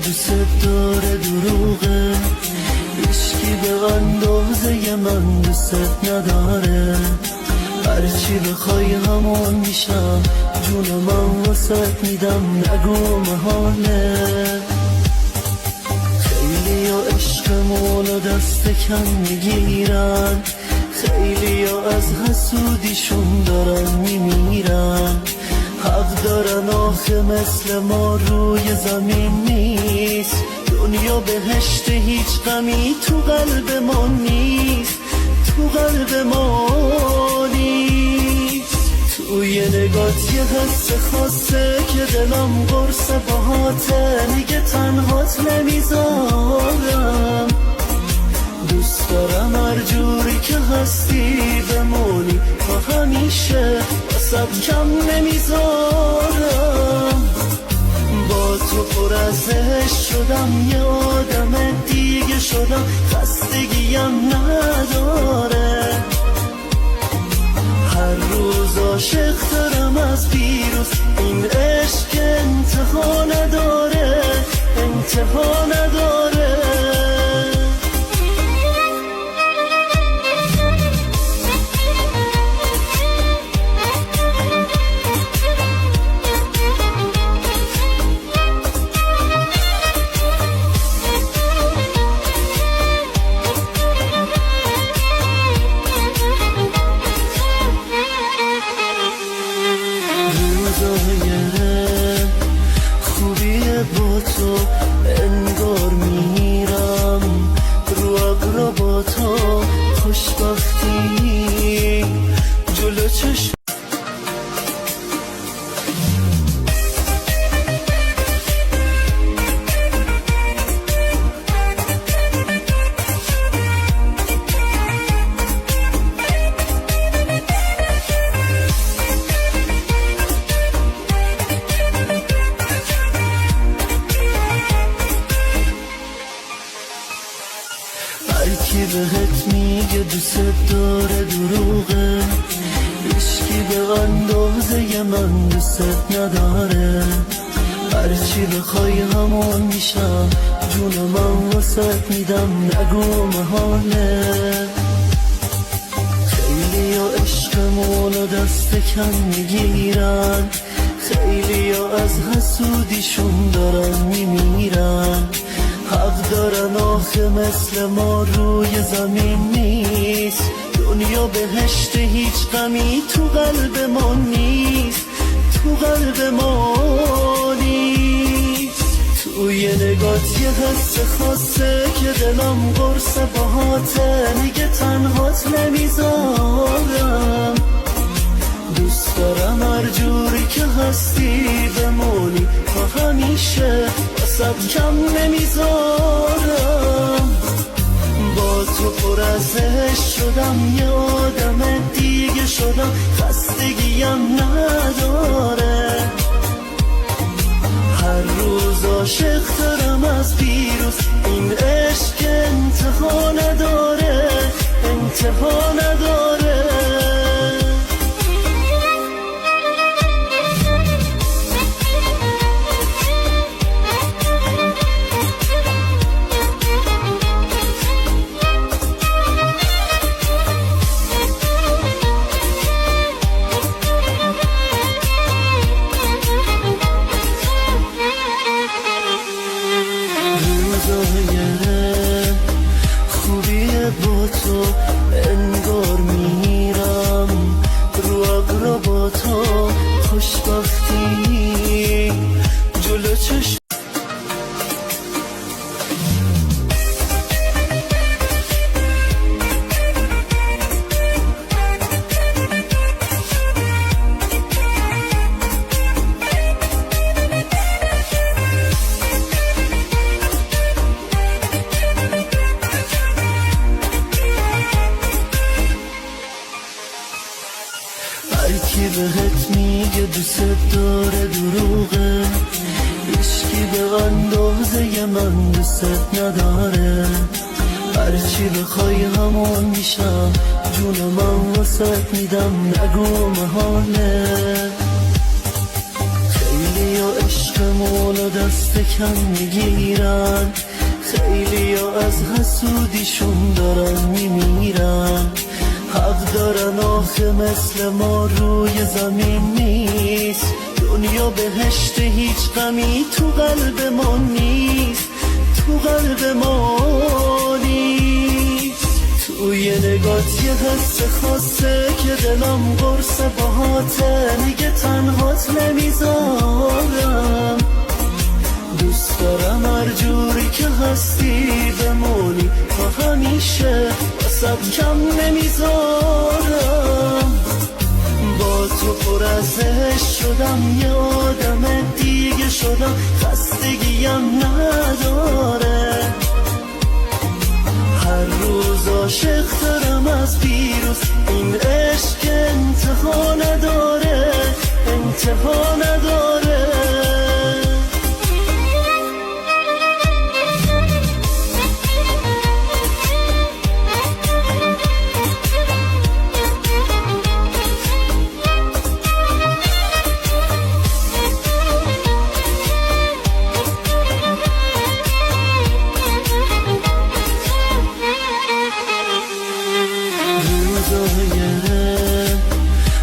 دوست داره دروغه، هیچکی به اندازه من دوست نداره. هرچی بخوای همون میشم، جون من واسه میدم نگو محاله. خیلی ها عشقمونو دست کم میگیرن، خیلی ها از حسودیشون دارن میمیرن. حق دارن آخه مثل ما روی زمین نیست، دنیا بهشت هیچ غمی تو قلب ما نیست، تو قلب ما نیست. توی نگات یه حس خاصه که دلم قرص باهاته، میگه تنهات نمیذارم. دوست دارم هر جوری که هستی بمونی تا همیشه، واسه کم نمیذارم. با تو پر از عشق شدم، یه آدم دیگه شدم، خستگیم نداره. هر روز عاشق دارم از پیروز، این عشق انتها نداره، انتها نداره. خوبیه با تو انگار میرم رو ابرا، با تو خوشبختی جلو چشم. هرکی بهت میگه دوست داره دروغه، هیچکی به اندازه من دوست نداره. هرچی بخوای همون میشم، جون من واسه میدم نگو محاله. خیلی ها عشقمونو دست کم میگیرن، خیلی ها از حسودیشون دارن میمیرن. حق دارن آخه مثل ما روی زمین نیست، دنیا بهشت هیچ غمی تو قلب ما نیست، تو قلب ما نیست. توی نگات یه حس خاصه که دلم قرص باهاته، میگه تنهات نمیذارم. دوست دارم هر جوری که هستی بمونی تا همیشه، واسه کم نمیذارم. با تو پر از عشق شدم، یه آدم دیگه شدم، خستگیم نداره. هر روز عاشق دارم از پیروز، این عشق انتها نداره، انتها نداره. خوبیه با تو انگار میرم رو ابرا، با تو خوشبختی جلو چشم. هرکی بهت میگه دوست داره دروغه، هیچکی به اندازه من دوست نداره. هرچی بخوای همون میشم، جون من واسه میدم نگو محاله. خیلی ها عشق عشقمونو دست کم میگیرن، خیلی ها از حسودیشون دارن میمیرن. حق دارن آخه مثل ما روی زمین نیست، دنیا بهشت هیچ غمی تو قلب ما نیست، تو قلب ما نیست. توی نگات یه حس خاصه که دلم قرص باهاته، میگه تنهات نمیذارم، دوست دارم هر جوری که هستی بمونی تا همیشه، واسه کم نمیذارم. با تو پر از عشق شدم، یه آدم دیگه شدم، خستگیم نداره. هر روز عاشق دارم از پیروز، این عشق انتها نداره، انتها نداره.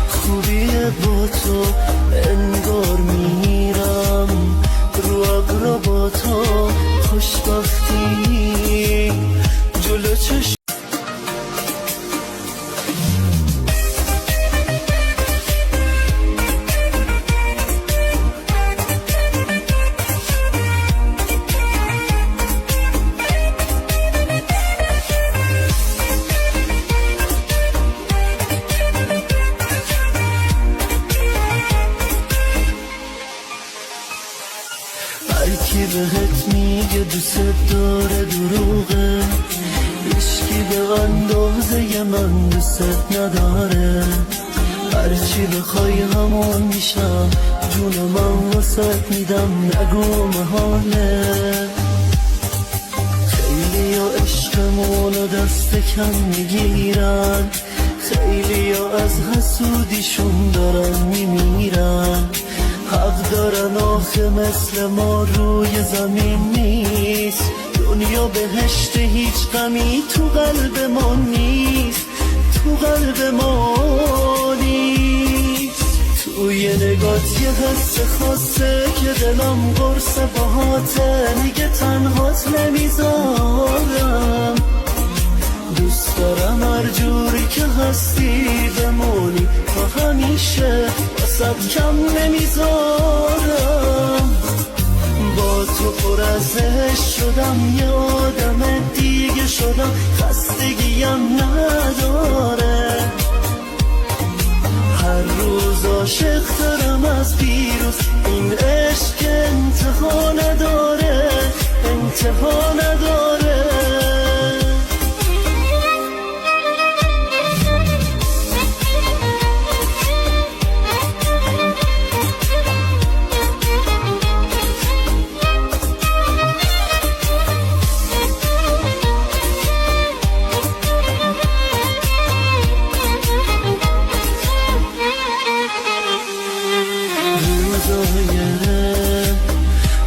خوبیه با تو انگار میرم رو ابرا، با تو خوشبختی جلو چشم. هرکی بهت میگه دوست داره دروغه، هیچکی به اندازه من دوست نداره. هرچی بخوای همون میشم، جون من واسط میدم، نگو محاله. خیلی ها عشقمونو دست کم میگیرن، خیلی ها از حسودیشون دارن میمیرن. حق دارن آخه مثل ما روی زمین نیست، دنیا بهشت هیچ غمی تو قلب ما نیست، تو قلب ما نیست. توی نگات یه حس خاصه که دلم قرص باهاته، میگه تنهات نمیذارم، دوست دارم هر جوری که هستی بمونی تا همیشه، واسه کم نمیذارم. با تو پر از عشق شدم، یه آدم دیگه شدم، خستگیم نداره. هر روز عاشق دارم از پیروز، این عشق انتها نداره، انتها نداره.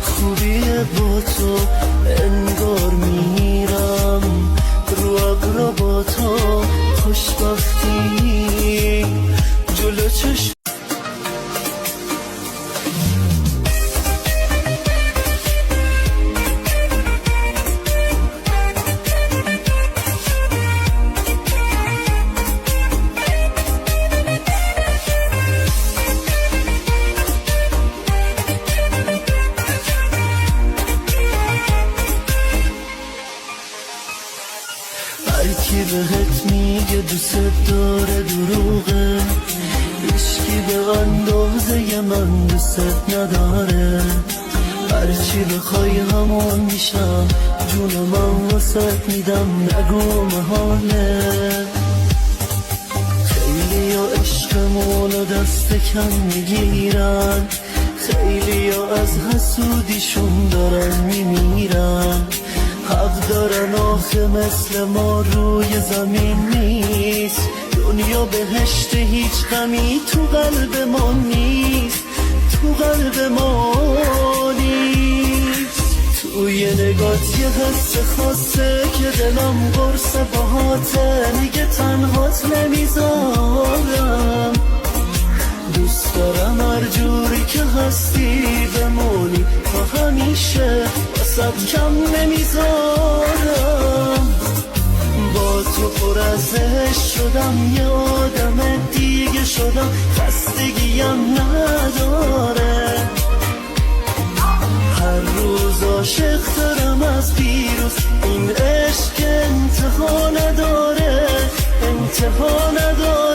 خوبیه با تو انگار میرم رو ابرا، با تو خوشبختی جلو چشم. هرکی بهت میگه دوست داره دروغه، هیچکی به اندازه من دوست نداره. هرچی بخوای همون میشم، جون من واسط میدم، نگو محاله. خیلی ها عشقمونو دست کم میگیرن، خیلی ها از حسودیشون دارن میمیرن. حق دارن آخه مثل ما روی زمین نیست، دنیا بهشت هیچ غمی تو قلب ما نیست، تو قلب ما نیست. توی نگات یه حس خاصه که دلم قرص باهاته، دیگه تنهات نمیذارم. دوست دارم هر جوری که هستی بمونی تا همیشه، واسه کم نمیذارم. با تو پر از عشق شدم، یه آدم دیگه شدم، خستگیم نداره. هر روز عاشق دارم از دیروز، این عشق انتها نداره، انتها نداره.